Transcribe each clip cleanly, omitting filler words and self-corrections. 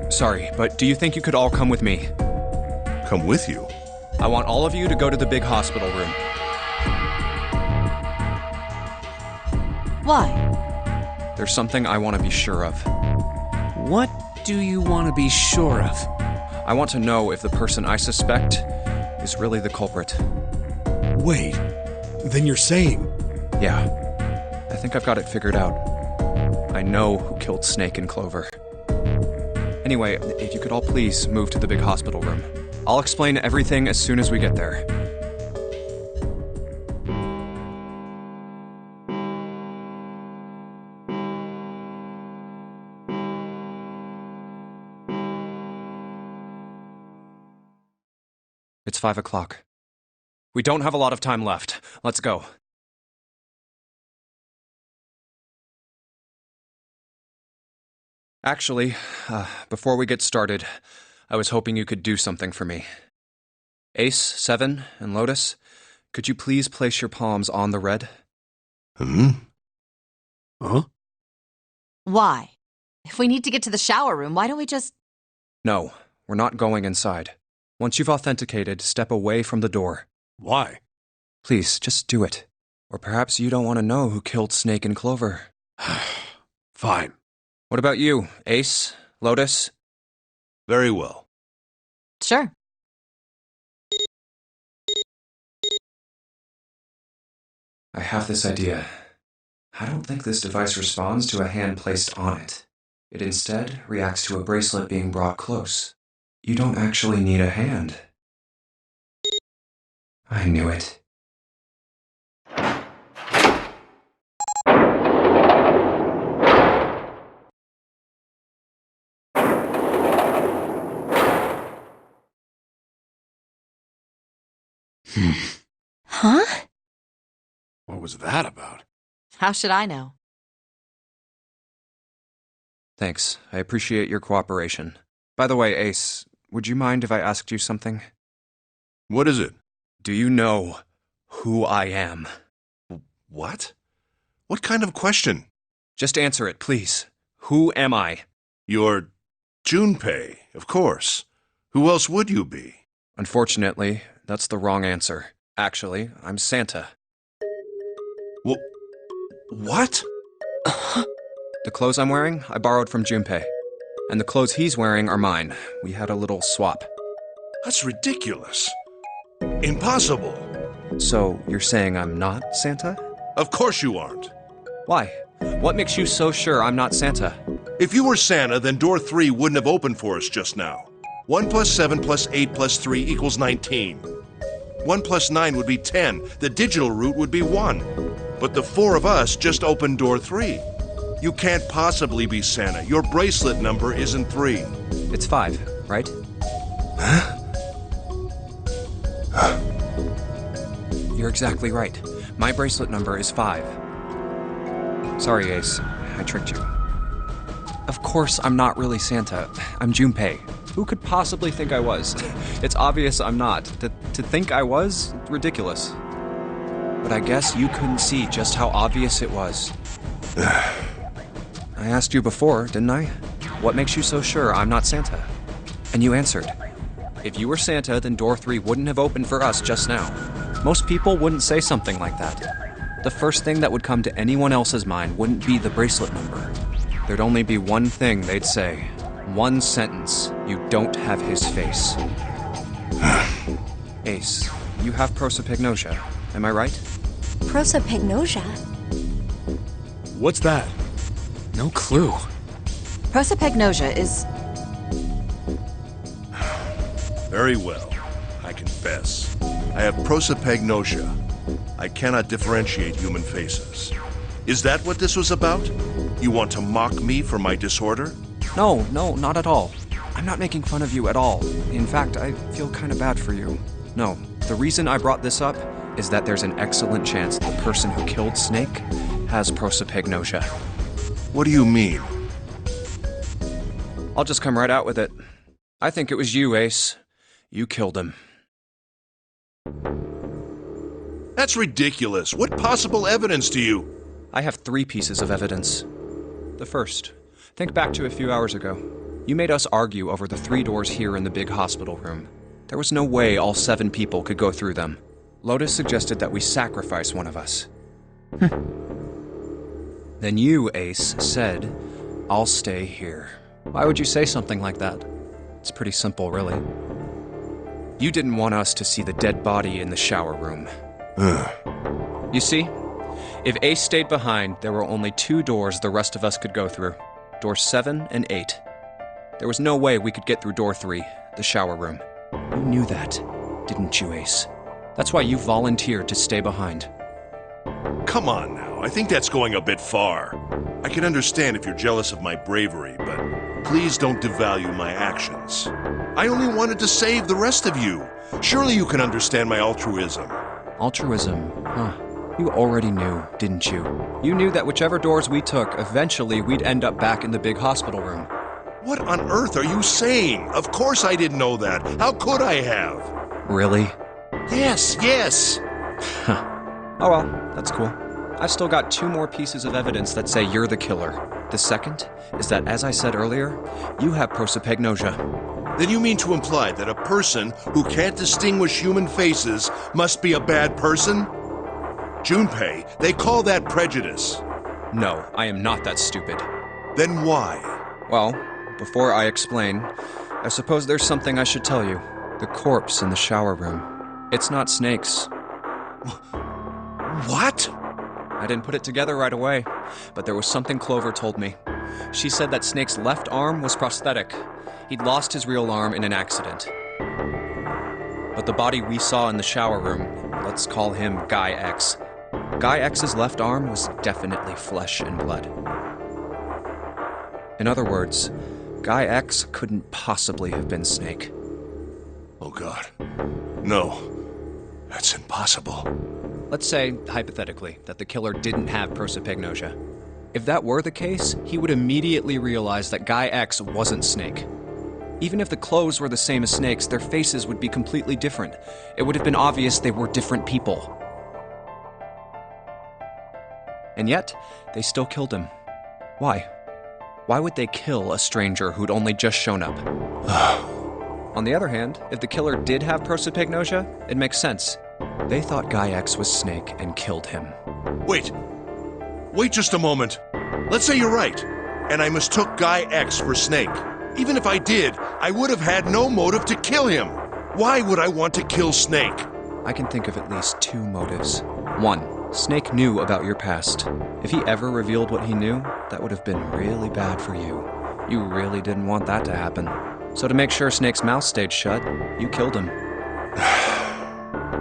Sorry, but do you think you could all come with me? Come with you? I want all of you to go to the big hospital room. Why? There's something I want to be sure of. What do you want to be sure of? I want to know if the person I suspect is really the culprit. Wait, then you're saying... Yeah, I think I've got it figured out. I know who killed Snake and Clover. Anyway, if you could all please move to the big hospital room. I'll explain everything as soon as we get there. It's 5 o'clock. We don't have a lot of time left. Let's go. Actually, before we get started, I was hoping you could do something for me. Ace, 7, and Lotus, could you please place your palms on the red? Huh? Why? If we need to get to the shower room, why don't we just... No, we're not going inside. Once you've authenticated, step away from the door. Why? Please, just do it. Or perhaps you don't want to know who killed Snake and Clover. Fine. What about you, Ace, Lotus? Very well. Sure. I have this idea. I don't think this device responds to a hand placed on it. It instead reacts to a bracelet being brought close. You don't actually need a hand. I knew it. Huh? What was that about? How should I know? Thanks. I appreciate your cooperation. By the way, Ace, would you mind if I asked you something? What is it? Do you know who I am? What? What kind of question? Just answer it, please. Who am I? You're Junpei, of course. Who else would you be? Unfortunately, that's the wrong answer. Actually, I'm Santa. Well, what? The clothes I'm wearing, I borrowed from Junpei. And the clothes he's wearing are mine. We had a little swap. That's ridiculous. Impossible. So, you're saying I'm not Santa? Of course you aren't. Why? What makes you so sure I'm not Santa? If you were Santa, then door 3 wouldn't have opened for us just now. 1 plus 7 plus 8 plus 3 equals 19. 1 plus 9 would be 10. The digital route would be 1. But the 4 of us just opened door 3. You can't possibly be Santa. Your bracelet number isn't 3. It's 5, right? You're exactly right. My bracelet number is 5. Sorry, Ace. I tricked you. Of course I'm not really Santa. I'm Junpei. Who could possibly think I was? It's obvious I'm not. To think I was? Ridiculous. But I guess you couldn't see just how obvious it was. I asked you before, didn't I? What makes you so sure I'm not Santa? And you answered. If you were Santa, then door 3 wouldn't have opened for us just now. Most people wouldn't say something like that. The first thing that would come to anyone else's mind wouldn't be the bracelet number. There'd only be one thing they'd say. One sentence. You don't have his face. Ace, you have prosopagnosia, am I right? Prosopagnosia? What's that? No clue. Prosopagnosia is... Very well. I confess. I have prosopagnosia. I cannot differentiate human faces. Is that what this was about? You want to mock me for my disorder? No, not at all. I'm not making fun of you at all. In fact, I feel kind of bad for you. No, the reason I brought this up is that there's an excellent chance the person who killed Snake has prosopagnosia. What do you mean? I'll just come right out with it. I think it was you, Ace. You killed him. That's ridiculous. What possible evidence do you... I have 3 pieces of evidence. The first, Think back to a few hours ago. You made us argue over the 3 doors here in the big hospital room. There was no way all 7 people could go through them. Lotus suggested that we sacrifice one of us. Then you, Ace, said, "I'll stay here." Why would you say something like that? It's pretty simple, really. You didn't want us to see the dead body in the shower room. You see, if Ace stayed behind, there were only 2 doors the rest of us could go through. Doors 7 and 8. There was no way we could get through door 3, the shower room. You knew that, didn't you, Ace? That's why you volunteered to stay behind. Come on now, I think that's going a bit far. I can understand if you're jealous of my bravery, but please don't devalue my actions. I only wanted to save the rest of you. Surely you can understand my altruism. Altruism, huh? You already knew, didn't you? You knew that whichever doors we took, eventually we'd end up back in the big hospital room. What on earth are you saying? Of course I didn't know that. How could I have? Really? Yes. Oh well, that's cool. I've still got 2 more pieces of evidence that say you're the killer. The second is that, as I said earlier, you have prosopagnosia. Then you mean to imply that a person who can't distinguish human faces must be a bad person? Junpei, they call that prejudice. No, I am not that stupid. Then why? Well, before I explain, I suppose there's something I should tell you. The corpse in the shower room. It's not Snake's. What? I didn't put it together right away, but there was something Clover told me. She said that Snake's left arm was prosthetic. He'd lost his real arm in an accident. But the body we saw in the shower room, let's call him Guy X. Guy X's left arm was definitely flesh and blood. In other words, Guy X couldn't possibly have been Snake. Oh God. No. That's impossible. Let's say, hypothetically, that the killer didn't have prosopagnosia. If that were the case, he would immediately realize that Guy X wasn't Snake. Even if the clothes were the same as Snake's, their faces would be completely different. It would have been obvious they were different people. And yet, they still killed him. Why? Why would they kill a stranger who'd only just shown up? On the other hand, if the killer did have prosopagnosia, it makes sense. They thought Guy X was Snake and killed him. Wait just a moment. Let's say you're right, and I mistook Guy X for Snake. Even if I did, I would have had no motive to kill him. Why would I want to kill Snake? I can think of at least 2 motives. 1, Snake knew about your past. If he ever revealed what he knew, that would have been really bad for you. You really didn't want that to happen. So to make sure Snake's mouth stayed shut, you killed him.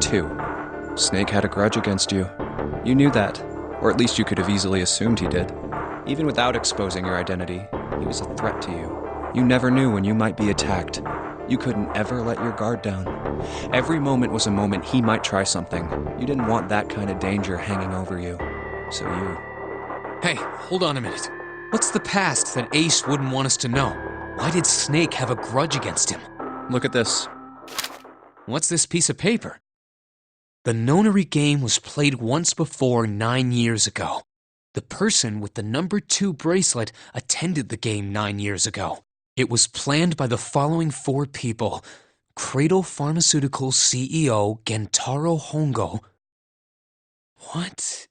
2, Snake had a grudge against you. You knew that, or at least you could have easily assumed he did. Even without exposing your identity, he was a threat to you. You never knew when you might be attacked. You couldn't ever let your guard down. Every moment was a moment he might try something. You didn't want that kind of danger hanging over you. So you... Hey, hold on a minute. What's the past that Ace wouldn't want us to know? Why did Snake have a grudge against him? Look at this. What's this piece of paper? The Nonary game was played once before 9 years ago. The person with the number 2 bracelet attended the game 9 years ago. It was planned by the following 4 people: Cradle Pharmaceuticals CEO Gentaro Hongo. What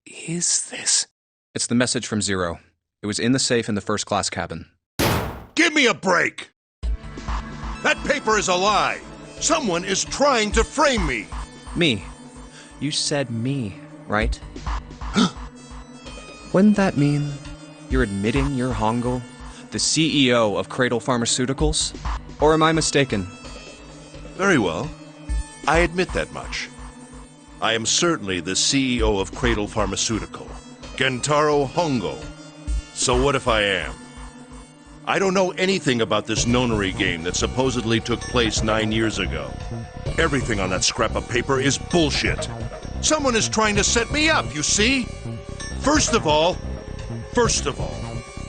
is this? It's the message from Zero. It was in the safe in the first class cabin. Give me a break! That paper is a lie! Someone is trying to frame me! Me. You said me, right? Wouldn't that mean you're admitting you're Hongo, the CEO of Cradle Pharmaceuticals? Or am I mistaken? Very well. I admit that much. I am certainly the CEO of Cradle Pharmaceutical, Gentaro Hongo. So what if I am? I don't know anything about this Nonary game that supposedly took place 9 years ago. Everything on that scrap of paper is bullshit. Someone is trying to set me up, you see? First of all,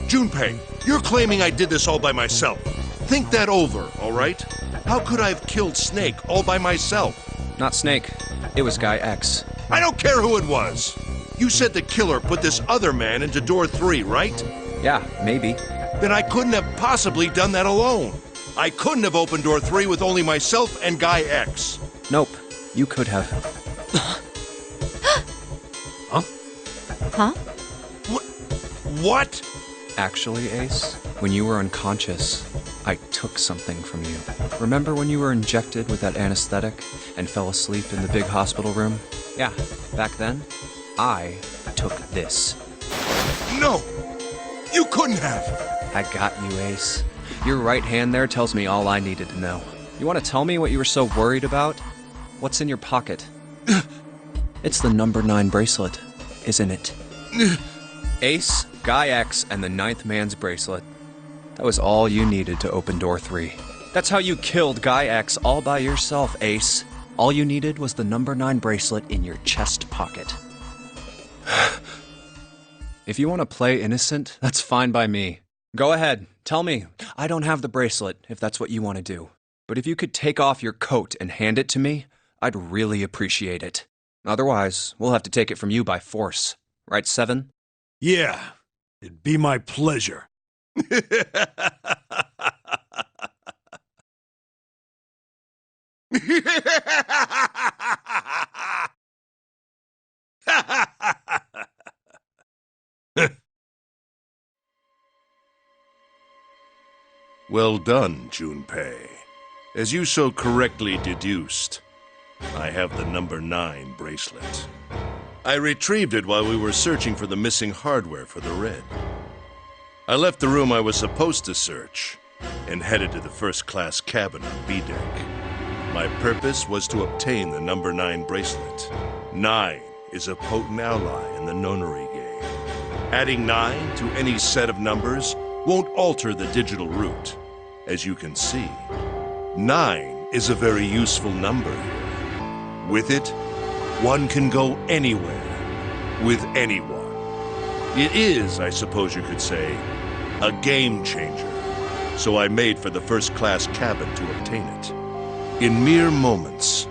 Junpei, you're claiming I did this all by myself. Think that over, all right? How could I have killed Snake all by myself? Not Snake. It was Guy X. I don't care who it was. You said the killer put this other man into door 3, right? Yeah, maybe. then I couldn't have possibly done that alone. I couldn't have opened door 3 with only myself and Guy X. Nope, you could have. Huh? What? Actually, Ace, when you were unconscious, I took something from you. Remember when you were injected with that anesthetic and fell asleep in the big hospital room? Yeah, back then, I took this. No! You couldn't have! I got you, Ace. Your right hand there tells me all I needed to know. You want to tell me what you were so worried about? What's in your pocket? It's the number 9 bracelet, isn't it? Ace, Guy X, and the 9th man's bracelet. That was all you needed to open door 3. That's how you killed Guy X all by yourself, Ace. All you needed was the number 9 bracelet in your chest pocket. If you want to play innocent, that's fine by me. Go ahead, tell me. I don't have the bracelet, if that's what you want to do. But if you could take off your coat and hand it to me, I'd really appreciate it. Otherwise, we'll have to take it from you by force. Right, Seven? Yeah, it'd be my pleasure. Well done, Junpei. As you so correctly deduced, I have the number 9 bracelet. I retrieved it while we were searching for the missing hardware for the red. I left the room I was supposed to search and headed to the first-class cabin on B deck. My purpose was to obtain the number 9 bracelet. 9 is a potent ally in the Nonary game. Adding 9 to any set of numbers won't alter the digital root. As you can see, 9 is a very useful number here. With it, one can go anywhere, with anyone. It is, I suppose you could say, a game changer. So I made for the first-class cabin to obtain it. In mere moments,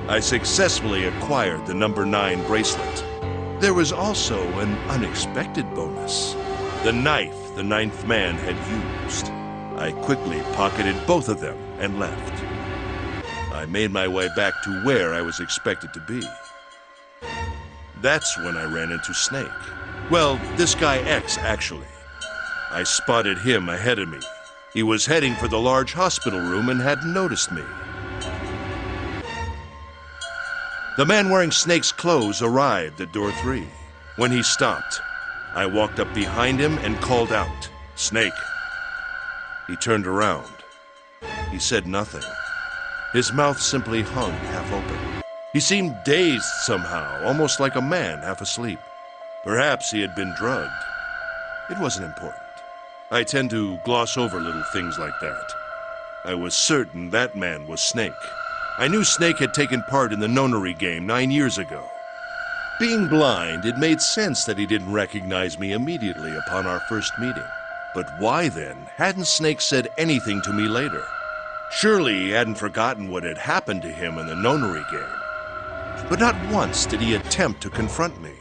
I successfully acquired the number 9 bracelet. There was also an unexpected bonus. The knife the 9th man had used. I quickly pocketed both of them and left. I made my way back to where I was expected to be. That's when I ran into Snake. Well, this guy X, actually. I spotted him ahead of me. He was heading for the large hospital room and hadn't noticed me. The man wearing Snake's clothes arrived at door 3. When he stopped, I walked up behind him and called out, "Snake." He turned around. He said nothing. His mouth simply hung half open. He seemed dazed somehow, almost like a man half asleep. Perhaps he had been drugged. It wasn't important. I tend to gloss over little things like that. I was certain that man was Snake. I knew Snake had taken part in the Nonary game 9 years ago. Being blind, it made sense that he didn't recognize me immediately upon our first meeting. But why then hadn't Snake said anything to me later? Surely he hadn't forgotten what had happened to him in the Nonary game. But not once did he attempt to confront me.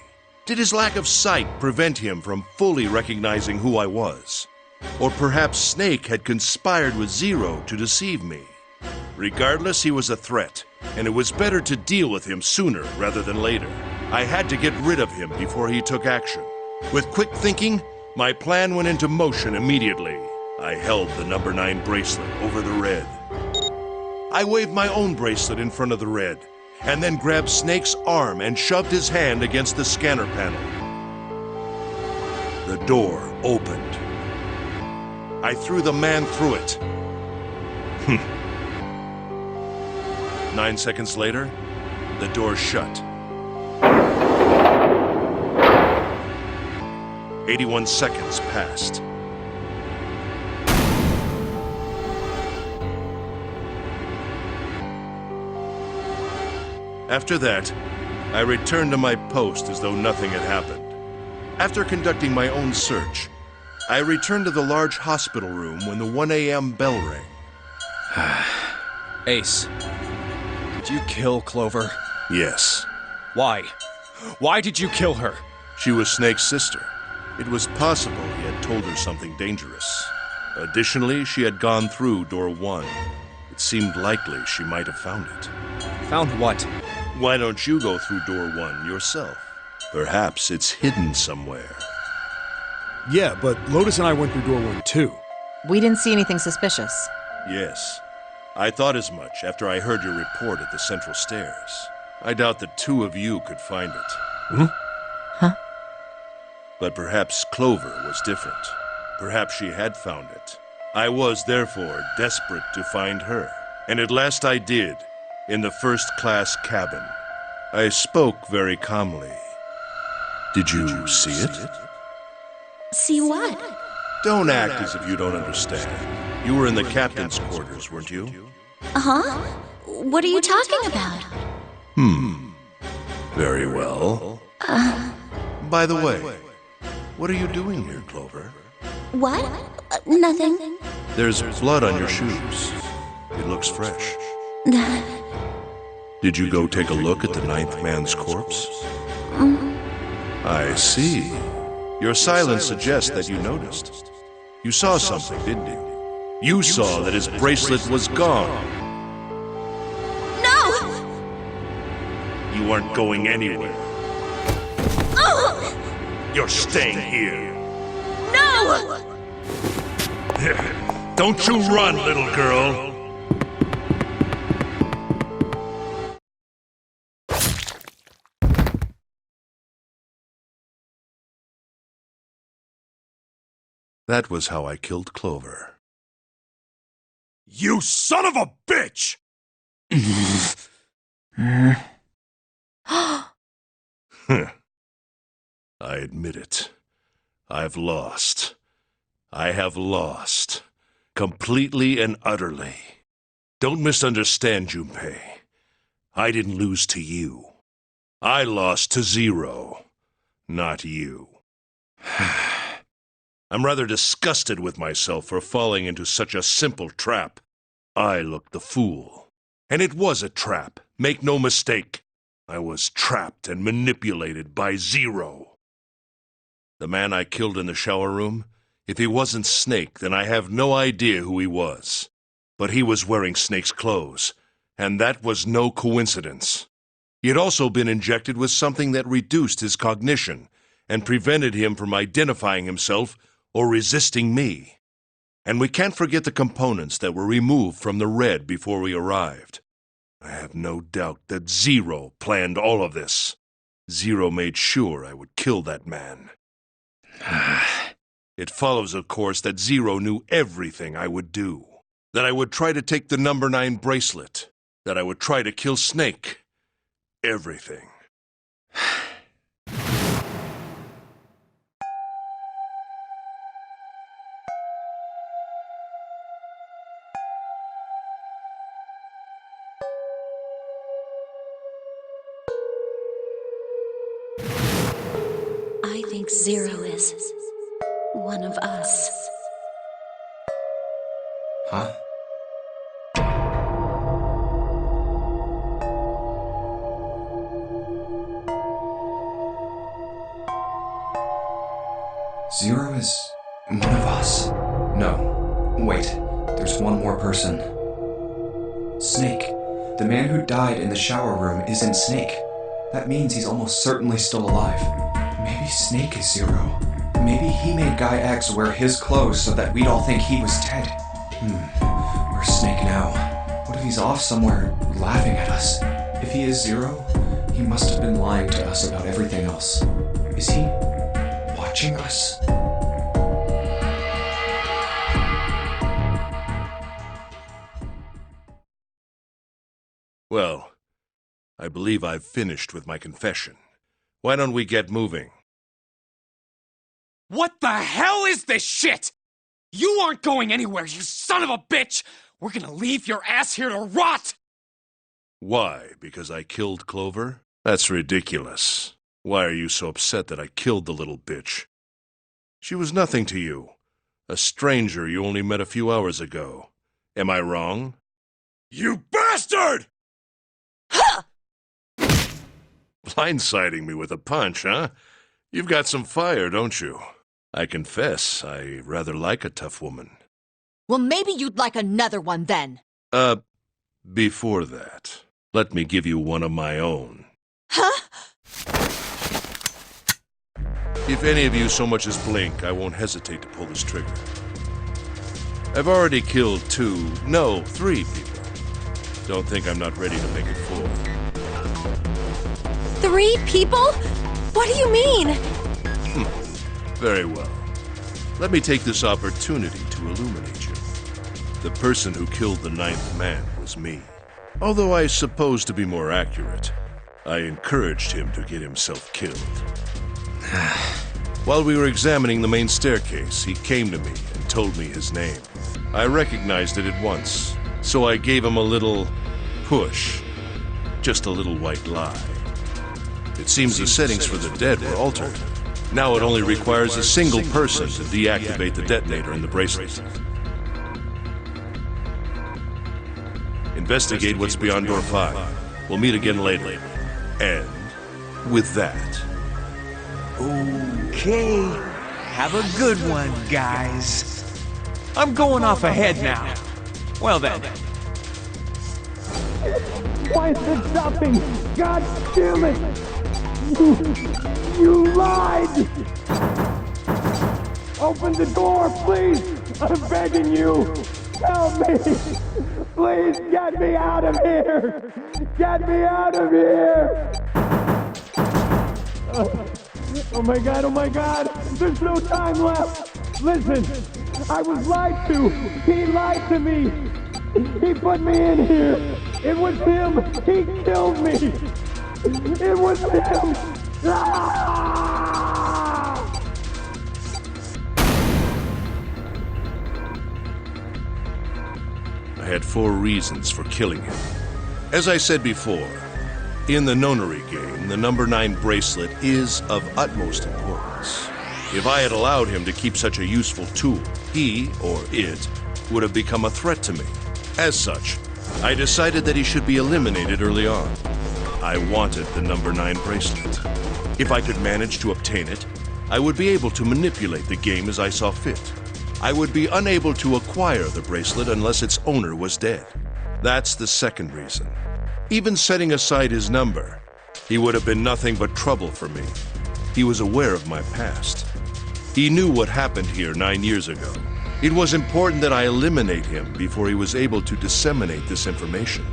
Did his lack of sight prevent him from fully recognizing who I was? Or perhaps Snake had conspired with Zero to deceive me. Regardless, he was a threat, and it was better to deal with him sooner rather than later. I had to get rid of him before he took action. With quick thinking, my plan went into motion immediately. I held the number 9 bracelet over the red. I waved my own bracelet in front of the red, and then grabbed Snake's arm and shoved his hand against the scanner panel. The door opened. I threw the man through it. 9 seconds later, the door shut. 81 seconds passed. After that, I returned to my post as though nothing had happened. After conducting my own search, I returned to the large hospital room when the 1 a.m. bell rang. Ace, did you kill Clover? Yes. Why? Why did you kill her? She was Snake's sister. It was possible he had told her something dangerous. Additionally, she had gone through door 1. It seemed likely she might have found it. Found what? Why don't you go through door 1 yourself? Perhaps it's hidden somewhere. Yeah, but Lotus and I went through door 1 too. We didn't see anything suspicious. Yes. I thought as much after I heard your report at the central stairs. I doubt the two of you could find it. Huh? But perhaps Clover was different. Perhaps she had found it. I was, therefore, desperate to find her. And at last I did, in the first-class cabin. I spoke very calmly. Did you see it? See what? Don't act as if you don't understand. You were in the captain's quarters, weren't you? Uh-huh. What are you talking about? Very well. By the way, what are you doing here, Clover? What? Nothing. There's blood on your shoes. It looks fresh. Did you go take a look at the 9th man's corpse? I see. Your silence suggests that you noticed. You saw something, didn't you? You saw that his bracelet was gone. No! You aren't going anywhere. You're staying here. No! Don't you run, little girl. That was how I killed Clover. You son of a bitch! I admit it. I've lost. I have lost. Completely and utterly. Don't misunderstand, Junpei. I didn't lose to you. I lost to Zero, not you. I'm rather disgusted with myself for falling into such a simple trap. I looked the fool. And it was a trap, make no mistake. I was trapped and manipulated by Zero. The man I killed in the shower room, if he wasn't Snake, then I have no idea who he was. But he was wearing Snake's clothes, and that was no coincidence. He had also been injected with something that reduced his cognition and prevented him from identifying himself or resisting me. And we can't forget the components that were removed from the red before we arrived. I have no doubt that Zero planned all of this. Zero made sure I would kill that man. It follows, of course, that Zero knew everything I would do. That I would try to take the number 9 bracelet. That I would try to kill Snake. Everything. I think Zero is one of us. Huh? Zero is one of us. No. Wait. There's one more person. Snake. The man who died in the shower room isn't Snake. That means he's almost certainly still alive. Maybe Snake is Zero. Maybe he made Guy X wear his clothes so that we'd all think he was dead. Where's Snake now? What if he's off somewhere laughing at us? If he is Zero, he must have been lying to us about everything else. Is he watching us? Well, I believe I've finished with my confession. Why don't we get moving? What the hell is this shit? You aren't going anywhere, you son of a bitch! We're gonna leave your ass here to rot! Why? Because I killed Clover? That's ridiculous. Why are you so upset that I killed the little bitch? She was nothing to you. A stranger you only met a few hours ago. Am I wrong? You bastard! Blindsiding me with a punch, huh? You've got some fire, don't you? I confess, I rather like a tough woman. Well, maybe you'd like another one then. Before that, let me give you one of my own. Huh? If any of you so much as blink, I won't hesitate to pull this trigger. I've already killed 3 people. Don't think I'm not ready to make it 4. 3 people? What do you mean? Very well. Let me take this opportunity to illuminate you. The person who killed the 9th man was me. Although I suppose, to be more accurate, I encouraged him to get himself killed. While we were examining the main staircase, he came to me and told me his name. I recognized it at once, so I gave him a little push. Just a little white lie. It seems the settings for the dead were altered. Now it only requires a single person to deactivate the detonator in the bracelet. Investigate what's beyond door 5. We'll meet again later. And with that... Okay. Have a good one, guys. I'm going off ahead now. Well then. Why is it stopping? God damn it! You lied! Open the door, please! I'm begging you! Help me! Please get me out of here! Get me out of here! Oh my god, oh my god! There's no time left! Listen! I was lied to! He lied to me! He put me in here! It was him! He killed me! It was him! Ah! I had 4 reasons for killing him. As I said before, in the Nonary game, the number 9 bracelet is of utmost importance. If I had allowed him to keep such a useful tool, he, or it, would have become a threat to me. As such, I decided that he should be eliminated early on. I wanted the number 9 bracelet. If I could manage to obtain it, I would be able to manipulate the game as I saw fit. I would be unable to acquire the bracelet unless its owner was dead. That's the second reason. Even setting aside his number, he would have been nothing but trouble for me. He was aware of my past. He knew what happened here 9 years ago. It was important that I eliminate him before he was able to disseminate this information.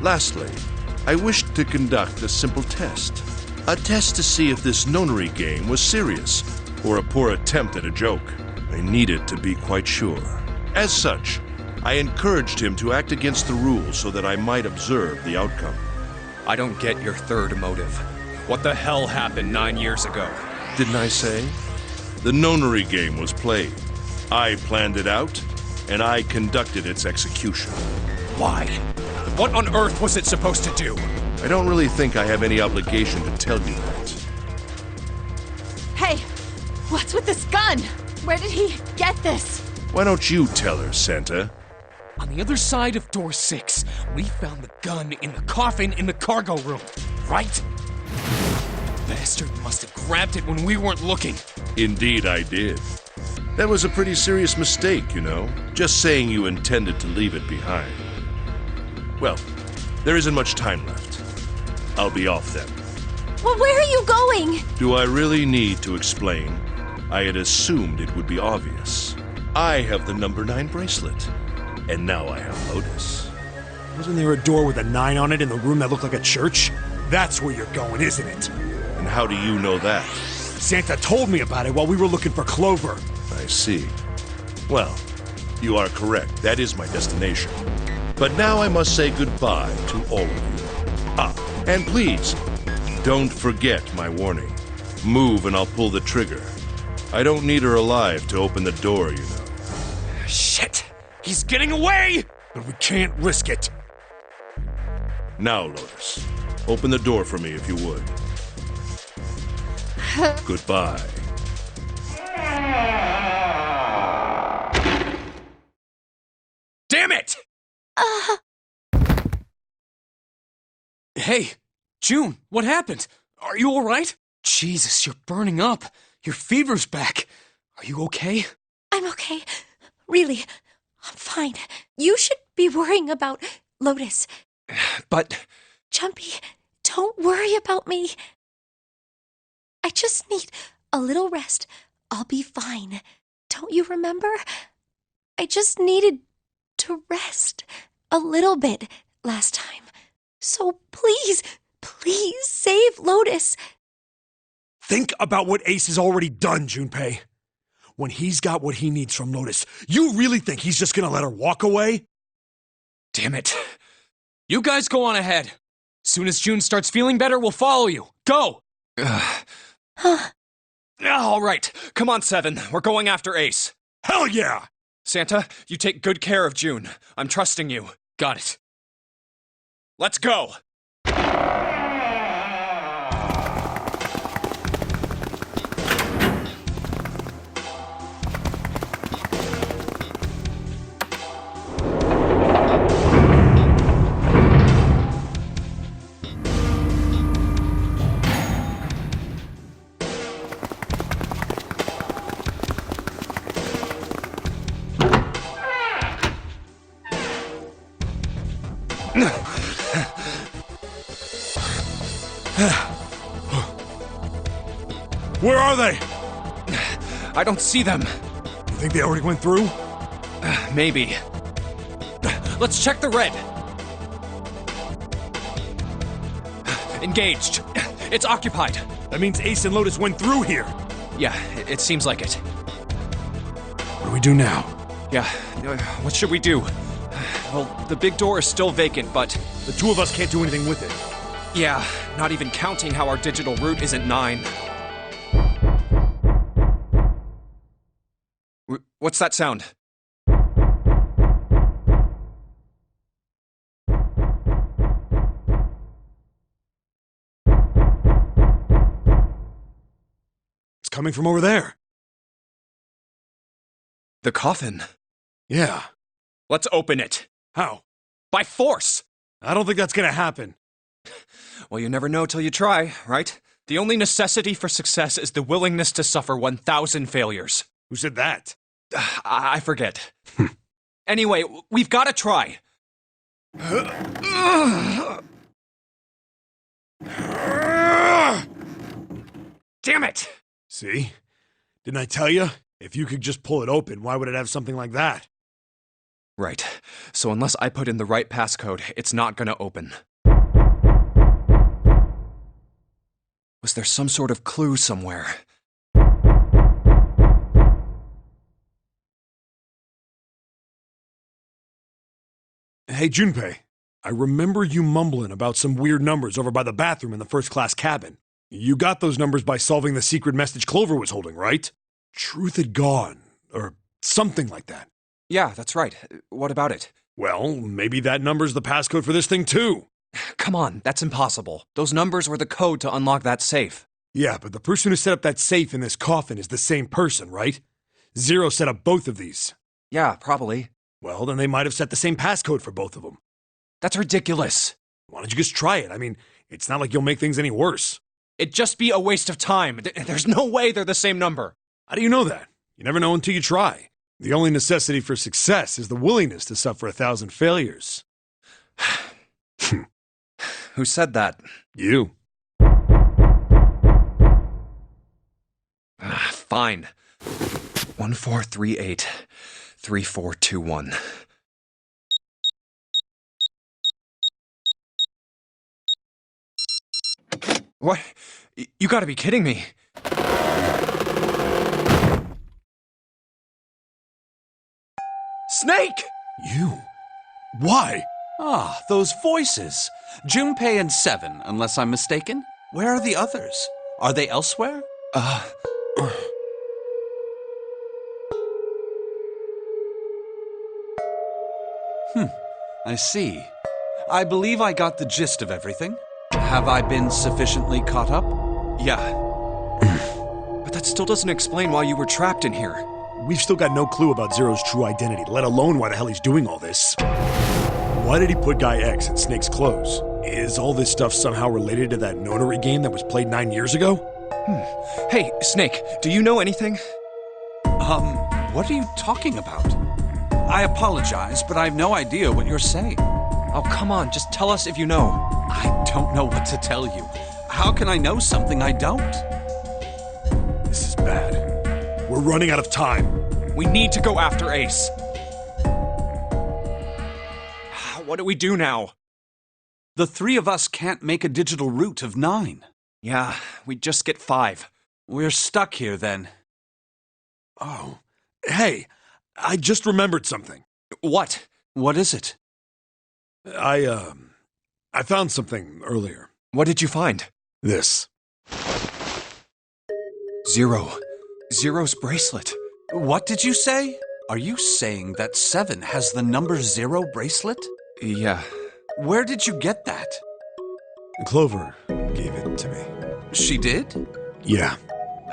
Lastly, I wished to conduct a simple test. A test to see if this Nonary game was serious, or a poor attempt at a joke. I needed to be quite sure. As such, I encouraged him to act against the rules so that I might observe the outcome. I don't get your third motive. What the hell happened 9 years ago? Didn't I say? The Nonary game was played. I planned it out, and I conducted its execution. Why? What on earth was it supposed to do? I don't really think I have any obligation to tell you that. Hey, what's with this gun? Where did he get this? Why don't you tell her, Santa? On the other side of door 6, we found the gun in the coffin in the cargo room, right? Bastard must have grabbed it when we weren't looking. Indeed I did. That was a pretty serious mistake, you know. Just saying you intended to leave it behind. Well, there isn't much time left. I'll be off then. Well, where are you going? Do I really need to explain? I had assumed it would be obvious. I have the number 9 bracelet. And now I have Lotus. Wasn't there a door with a 9 on it in the room that looked like a church? That's where you're going, isn't it? And how do you know that? Santa told me about it while we were looking for Clover. I see. Well, you are correct. That is my destination. But now I must say goodbye to all of you. Ah, and please, don't forget my warning. Move and I'll pull the trigger. I don't need her alive to open the door, you know. Shit! He's getting away! But we can't risk it. Now, Lotus, open the door for me if you would. Goodbye. Damn it! Hey, June, what happened? Are you all right? Jesus, you're burning up. Your fever's back. Are you okay? I'm okay. Really, I'm fine. You should be worrying about Lotus. But Jumpy, don't worry about me. I just need a little rest. I'll be fine. Don't you remember? I just needed to rest a little bit last time. So please, please save Lotus. Think about what Ace has already done, Junpei. When he's got what he needs from Lotus, you really think he's just gonna let her walk away? Damn it. You guys go on ahead. Soon as June starts feeling better, we'll follow you. Go! All right. Come on, Seven. We're going after Ace. Hell yeah! Santa, you take good care of June. I'm trusting you. Got it. Let's go! Where are they? I don't see them. You think they already went through? Maybe. Let's check the red. Engaged. It's occupied. That means Ace and Lotus went through here. Yeah, it seems like it. What do we do now? Yeah, what should we do? Well, the big door is still vacant, but... The two of us can't do anything with it. Yeah, not even counting how our digital route isn't 9. What's that sound? It's coming from over there. The coffin. Yeah. Let's open it. How? By force! I don't think that's gonna happen. Well, you never know till you try, right? The only necessity for success is the willingness to suffer 1,000 failures. Who said that? I forget. Anyway, we've got to try. Damn it! See? Didn't I tell you? If you could just pull it open, why would it have something like that? Right. So unless I put in the right passcode, it's not gonna open. Was there some sort of clue somewhere? Hey, Junpei. I remember you mumbling about some weird numbers over by the bathroom in the first-class cabin. You got those numbers by solving the secret message Clover was holding, right? Truth had gone, or something like that. Yeah, that's right. What about it? Well, maybe that number's the passcode for this thing, too. Come on, that's impossible. Those numbers were the code to unlock that safe. Yeah, but the person who set up that safe in this coffin is the same person, right? Zero set up both of these. Yeah, probably. Well, then they might have set the same passcode for both of them. That's ridiculous. Why don't you just try it? I mean, it's not like you'll make things any worse. It'd just be a waste of time. There's no way they're the same number. How do you know that? You never know until you try. The only necessity for success is the willingness to suffer 1,000 failures. Who said that? You. Fine. 1438 3421. What? You gotta be kidding me. Snake! You? Why? Ah, those voices. Junpei and Seven, unless I'm mistaken. Where are the others? Are they elsewhere? I see. I believe I got the gist of everything. Have I been sufficiently caught up? Yeah. But that still doesn't explain why you were trapped in here. We've still got no clue about Zero's true identity, let alone why the hell he's doing all this. Why did he put Guy X in Snake's clothes? Is all this stuff somehow related to that Nonary game that was played 9 years ago? Hey, Snake, do you know anything? What are you talking about? I apologize, but I have no idea what you're saying. Oh, come on, just tell us if you know. I don't know what to tell you. How can I know something I don't? This is bad. We're running out of time. We need to go after Ace. What do we do now? The three of us can't make a digital route of 9. Yeah, we just get 5. We're stuck here then. Oh. Hey, I just remembered something. What? What is it? I found something earlier. What did you find? This. Zero. Zero's bracelet. What did you say? Are you saying that 7 has the number 0 bracelet? Yeah. Where did you get that? Clover gave it to me. She did? Yeah.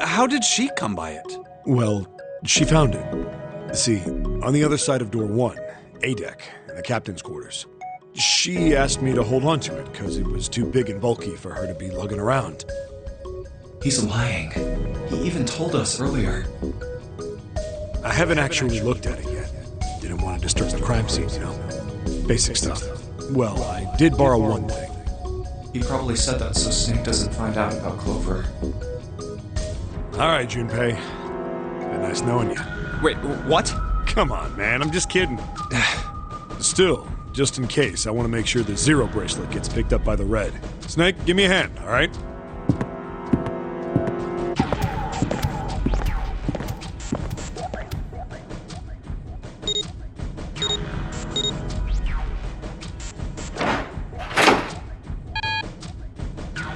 How did she come by it? Well, she found it. See, on the other side of door 1, A deck, in the captain's quarters. She asked me to hold on to it because it was too big and bulky for her to be lugging around. He's lying. He even told us earlier. I haven't actually looked at it yet. Didn't want to disturb the crime scene, you know? Basic stuff. Well, I did borrow one thing. He probably said that so Snake doesn't find out about Clover. All right, Junpei. Been nice knowing you. Wait, what? Come on, man. I'm just kidding. Still, just in case, I want to make sure the 0 bracelet gets picked up by the red. Snake, give me a hand, all right?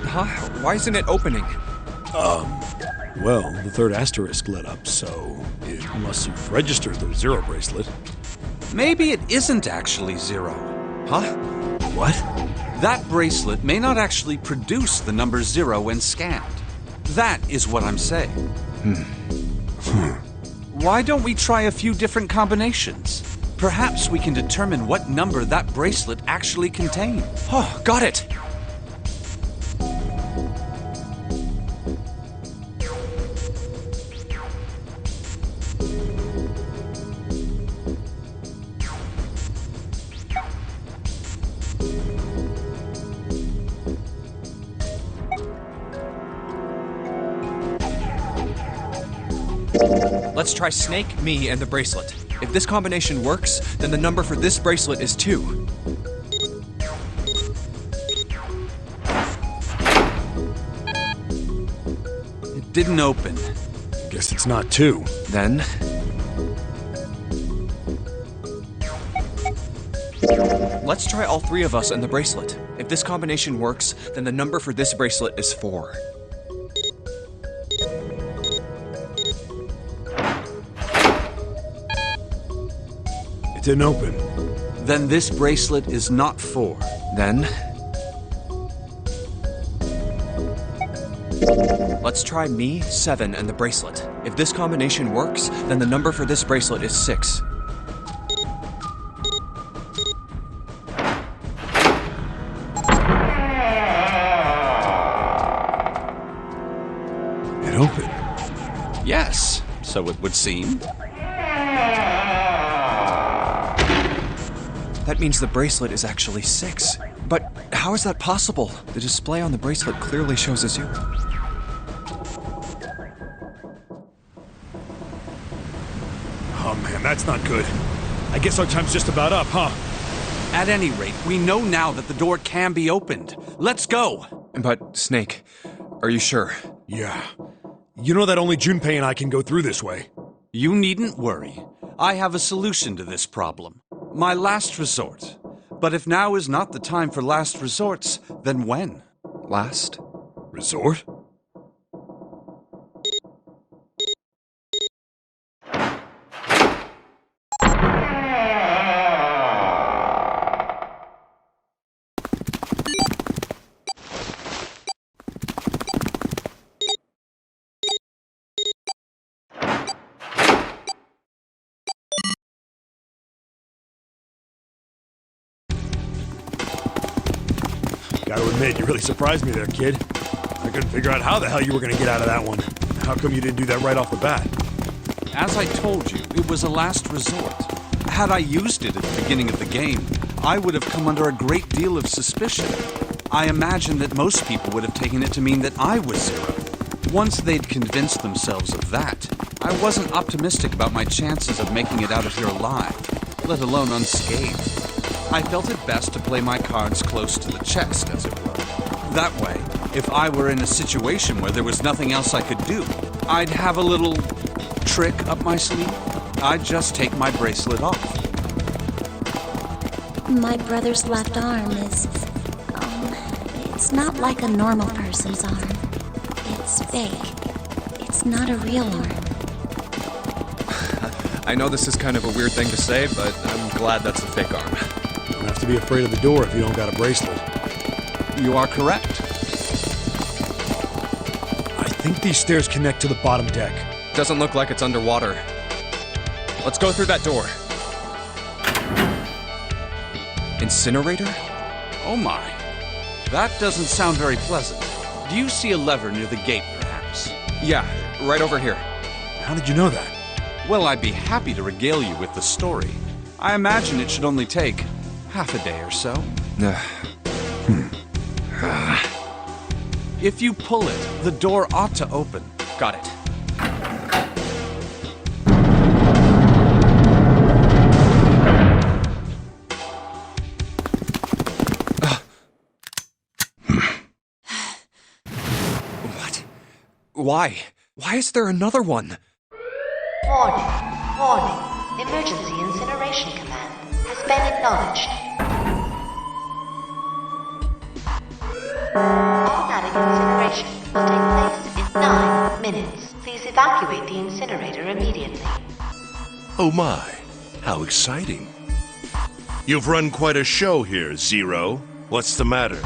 Huh? Why isn't it opening? Well, the third asterisk lit up, so it must have registered the 0 bracelet. Maybe it isn't actually 0. Huh? What? That bracelet may not actually produce the number 0 when scanned. That is what I'm saying. Why don't we try a few different combinations? Perhaps we can determine what number that bracelet actually contains. Oh, got it! Let's try Snake, me, and the bracelet. If this combination works, then the number for this bracelet is 2. It didn't open. Guess it's not 2. Then... let's try all 3 of us and the bracelet. If this combination works, then the number for this bracelet is 4. It didn't open. Then this bracelet is not 4. Then... let's try me, 7, and the bracelet. If this combination works, then the number for this bracelet is 6. It opened. Yes, so it would seem. That means the bracelet is actually 6. But how is that possible? The display on the bracelet clearly shows a 0. Oh man, that's not good. I guess our time's just about up, huh? At any rate, we know now that the door can be opened. Let's go! But, Snake, are you sure? Yeah. You know that only Junpei and I can go through this way. You needn't worry. I have a solution to this problem. My last resort. But if now is not the time for last resorts, then when? Last? Resort? Gotta admit, you really surprised me there, kid. I I couldn't figure out how the hell you were gonna get out of that one. How come you didn't do that right off the bat? As I told you, it was a last resort. Had I used it at the beginning of the game, I would have come under a great deal of suspicion. I imagine that most people would have taken it to mean that I was Zero. Once they'd convinced themselves of that, I wasn't optimistic about my chances of making it out of here alive, let alone unscathed. I felt it best to play my cards close to the chest, as it were. That way, if I were in a situation where there was nothing else I could do, I'd have a little trick up my sleeve. I'd just take my bracelet off. My brother's left arm is, it's not like a normal person's arm. It's fake. It's not a real arm. I know this is kind of a weird thing to say, but I'm glad that's a fake arm. You don't have to be afraid of the door if you don't got a bracelet. You are correct. I think these stairs connect to the bottom deck. Doesn't look like it's underwater. Let's go through that door. Incinerator? Oh my. That doesn't sound very pleasant. Do you see a lever near the gate, perhaps? Yeah, right over here. How did you know that? Well, I'd be happy to regale you with the story. I imagine it should only take half a day or so. If you pull it, the door ought to open. Got it. What? Why? Why is there another one? Warning. Warning. Emergency incineration command has been acknowledged. Automatic incineration will take place in 9 minutes. Please evacuate the incinerator immediately. Oh my, how exciting. You've run quite a show here, Zero. What's the matter?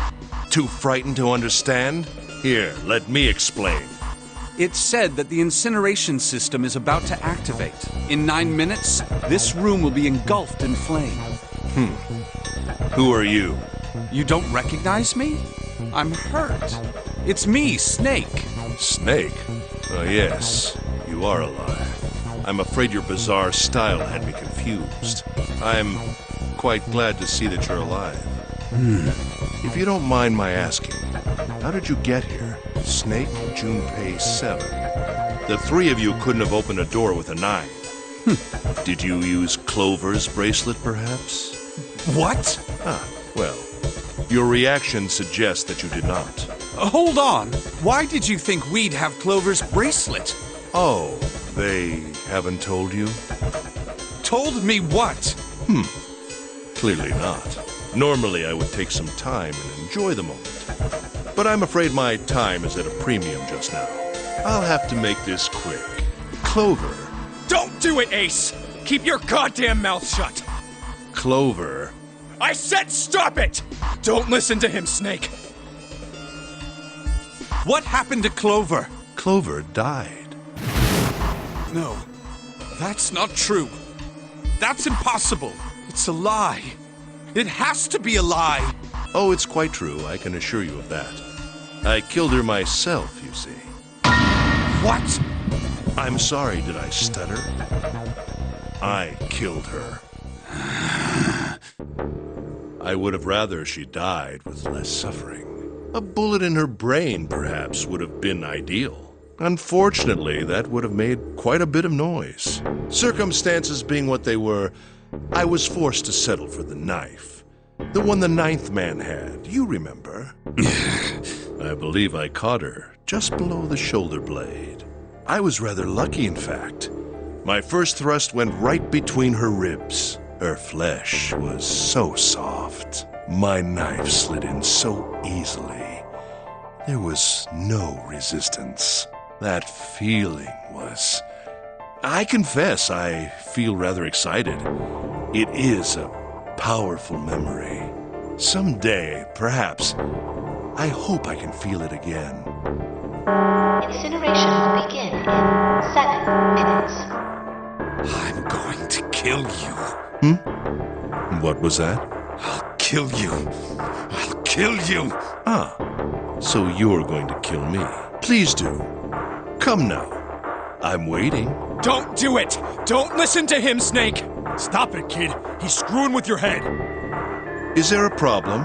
Too frightened to understand? Here, let me explain. It's said that the incineration system is about to activate. In 9 minutes, this room will be engulfed in flame. Who are you? You don't recognize me? I'm hurt. It's me, Snake. Snake? Oh yes, you are alive. I'm afraid your bizarre style had me confused. I'm quite glad to see that you're alive. If you don't mind my asking, how did you get here? Snake, Junpei 7. The three of you couldn't have opened a door with a 9. Did you use Clover's bracelet, perhaps? What? Well, your reaction suggests that you did not. Hold on. Why did you think we'd have Clover's bracelet? Oh, they haven't told you? Told me what? Clearly not. Normally I would take some time and enjoy the moment. But I'm afraid my time is at a premium just now. I'll have to make this quick. Clover. Don't do it, Ace! Keep your goddamn mouth shut! Clover. I said stop it! Don't listen to him, Snake. What happened to Clover? Clover died. No, that's not true. That's impossible. It's a lie. It has to be a lie. Oh, it's quite true, I can assure you of that. I killed her myself, you see. What? I'm sorry, did I stutter? I killed her. I would have rather she died with less suffering. A bullet in her brain, perhaps, would have been ideal. Unfortunately, that would have made quite a bit of noise. Circumstances being what they were, I was forced to settle for the knife. The one the 9th man had, you remember. I believe I caught her just below the shoulder blade. I was rather lucky, in fact. My first thrust went right between her ribs. Her flesh was so soft. My knife slid in so easily. There was no resistance. That feeling was... I confess I feel rather excited. It is a powerful memory. Someday, perhaps, I hope I can feel it again. Incineration will begin in 7 minutes. I'm going to kill you. What was that? I'll kill you. I'll kill you. So you're going to kill me. Please do. Come now. I'm waiting. Don't do it! Don't listen to him, Snake! Stop it, kid. He's screwing with your head. Is there a problem?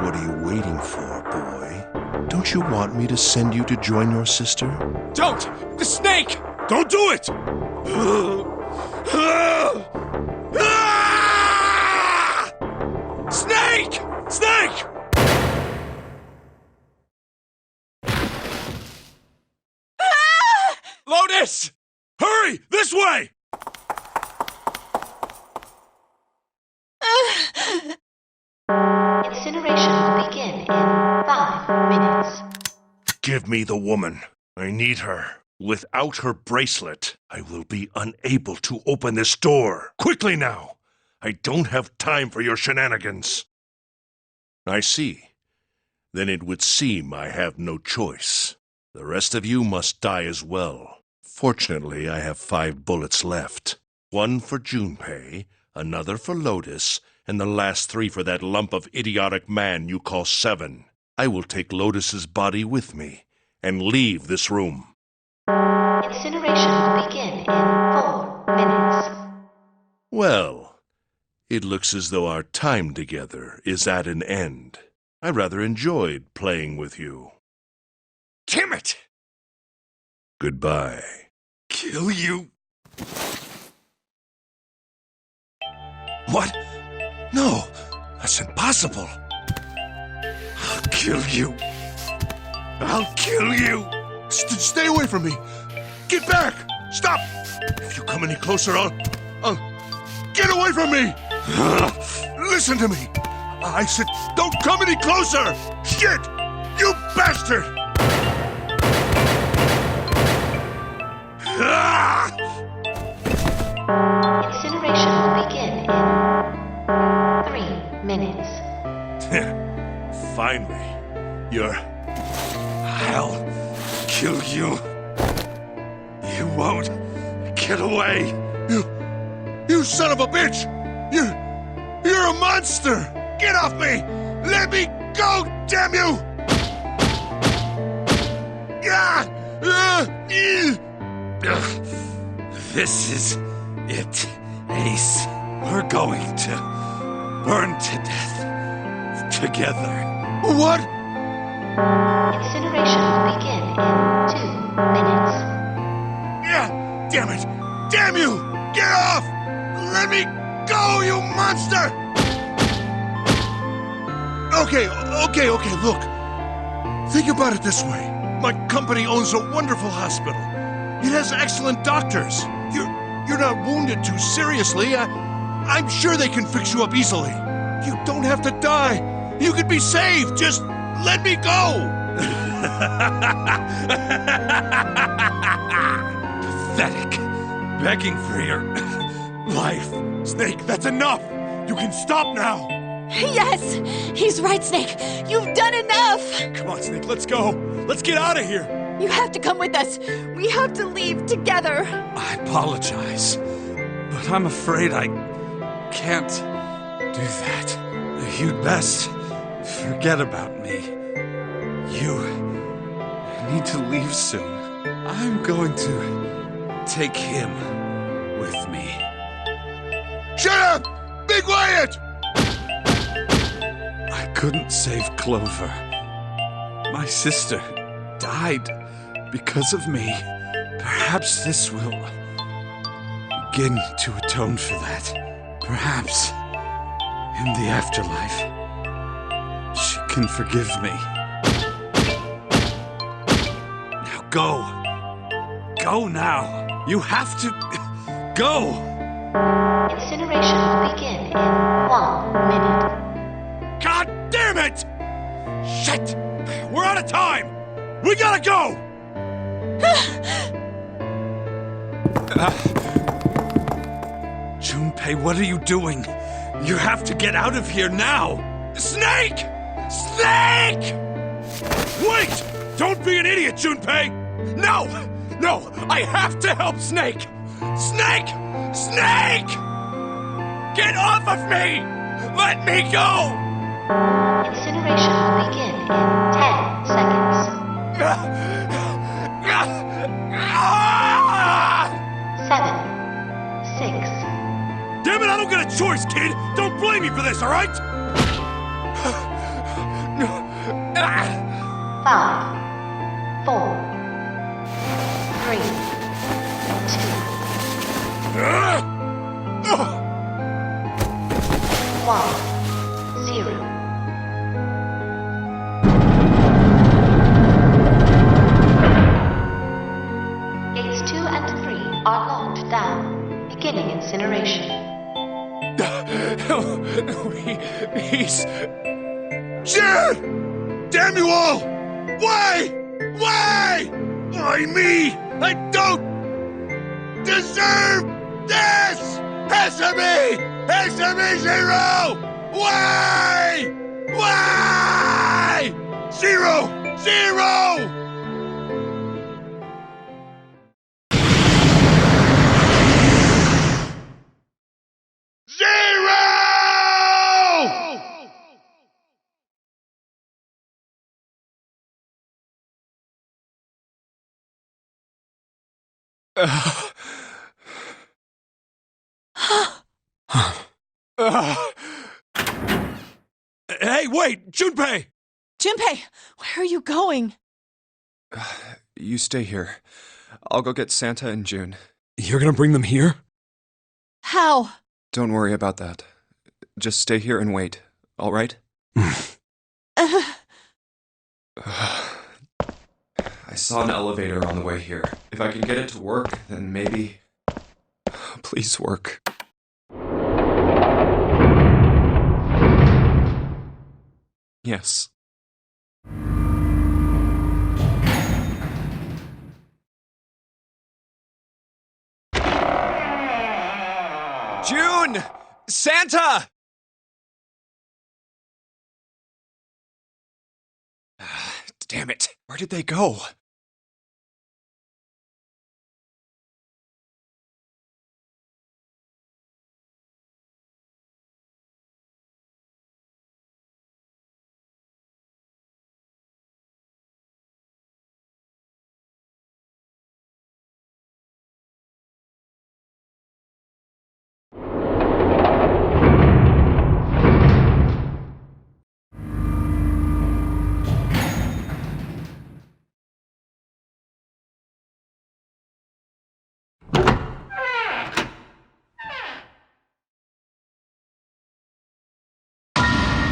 What are you waiting for, boy? Don't you want me to send you to join your sister? Don't! The snake! Don't do it! Snake! Snake! Lotus! Hurry! This way! Incineration will begin in 5 minutes. Give me the woman. I need her. Without her bracelet, I will be unable to open this door. Quickly now! I don't have time for your shenanigans. I see. Then it would seem I have no choice. The rest of you must die as well. Fortunately, I have 5 bullets left. 1 for Junpei, another for Lotus, and the last 3 for that lump of idiotic man you call Seven. I will take Lotus's body with me and leave this room. Incineration will begin in 4 minutes. Well, it looks as though our time together is at an end. I rather enjoyed playing with you. Damn it! Goodbye. Kill you. What? No, that's impossible. I'll kill you. I'll kill you. Stay away from me. Get back. Stop. If you come any closer, I'll... Get away from me. Listen to me. I said, don't come any closer. Shit. You bastard. Incineration will begin in 3 minutes. Finally. I'll kill you. You won't get away. You son of a bitch. You're a monster. Get off me. Let me go, damn you. This is it, Ace. We're going to burn to death together. What? Incineration will begin in 2 minutes. Damn it. Damn you. Get off. Let me go, you monster. Okay, look. Think about it this way. My company owns a wonderful hospital. It has excellent doctors. You're not wounded too seriously. I'm sure they can fix you up easily. You don't have to die. You could be saved. Just let me go. Pathetic. Begging for your life. Snake, that's enough. You can stop now. Yes! He's right, Snake! You've done enough! Come on, Snake, let's go. Let's get out of here. You have to come with us. We have to leave together. I apologize, but I'm afraid I can't do that. You'd best forget about me. You need to leave soon. I'm going to take him with me. Shut up! Be quiet! I couldn't save Clover. My sister died because of me. Perhaps this will begin to atone for that. Perhaps in the afterlife, she can forgive me. Now go. Go now. You have to go. Incineration will begin in 1 minute. God damn it! Shit! We're out of time! We gotta go! Junpei, what are you doing? You have to get out of here now! Snake! Snake! Wait! Don't be an idiot, Junpei! No! No! I have to help Snake! Snake! Snake! Get off of me! Let me go! Incineration will begin in 10 seconds. 7, 6. Damn it, I don't get a choice, kid! Don't blame me for this, alright? 5, 4, 3, 2, 1, 0. Gates 2 and 3 are locked down, beginning incineration. He's... June! Damn you all! Why? Why? Why me? I don't deserve this! Answer me! Answer me, Zero! Why? Why? Zero! Zero! Hey, wait! Junpei! Junpei, where are you going? You stay here. I'll go get Santa and June. You're gonna bring them here? How? Don't worry about that. Just stay here and wait, all right? I saw an elevator on the way here. If I can get it to work, then maybe... Please work. Yes. June! Santa! Damn it. Where did they go?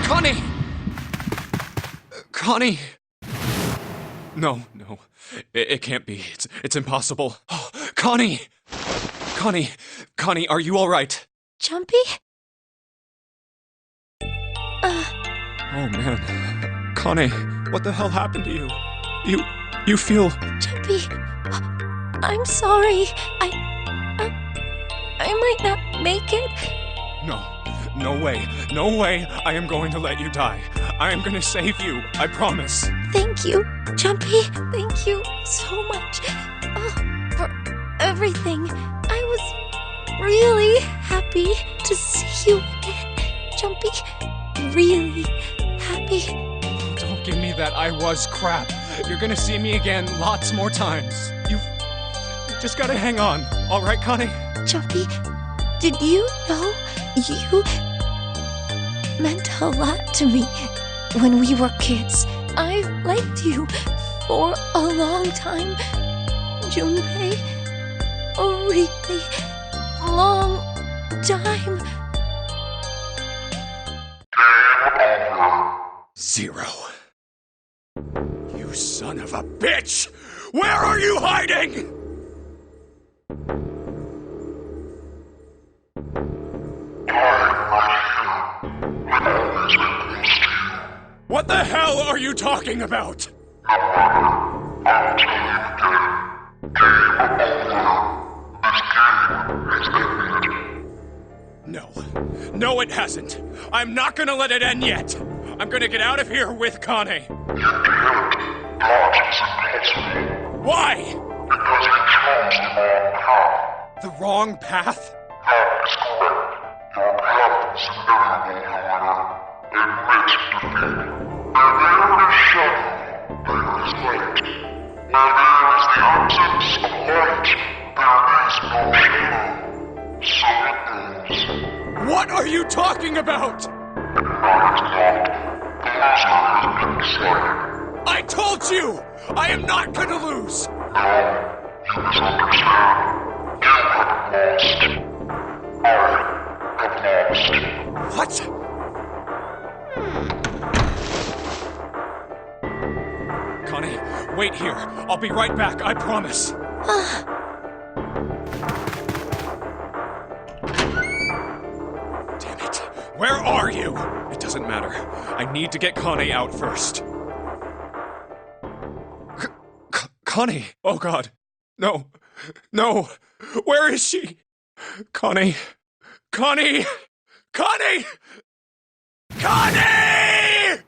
Connie! Connie! No. It can't be. It's impossible. Oh, Connie! Connie, are you all right? Jumpy? Oh, man. Connie, what the hell happened to you? You feel... Jumpy, I'm sorry. I might not make it. No way. I am going to let you die. I am going to save you. I promise. Thank you, Jumpy. Thank you so much for everything. I was really happy to see you again, Jumpy. Really happy. Don't give me that I was crap. You're going to see me again lots more times. You just got to hang on. All right, Connie? Jumpy, did you know you meant a lot to me when we were kids? I've liked you for a long time, Junpei. A really long time. 0. You son of a bitch! Where are you hiding? What the hell are you talking about? No, it hasn't. I'm not gonna let it end yet. I'm gonna get out of here with Connie. Why? Because you chose the wrong path. The wrong path? That is correct. Your path is inevitable, however. admit defeat. Where there is shadow, there is light. Where there is the absence of light, there is no shadow. So it goes. What are you talking about? Not not. The loser has been slain. I told you! I am not gonna lose! No, you misunderstand. You have lost. I have lost. What? Connie, wait here. I'll be right back, I promise. Damn it. Where are you? It doesn't matter. I need to get Connie out first. Connie! Oh God. No. No. Where is she? Connie. Connie! Connie! Connie!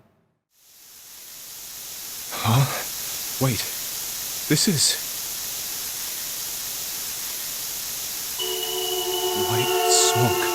Huh? Wait. This is... white smoke.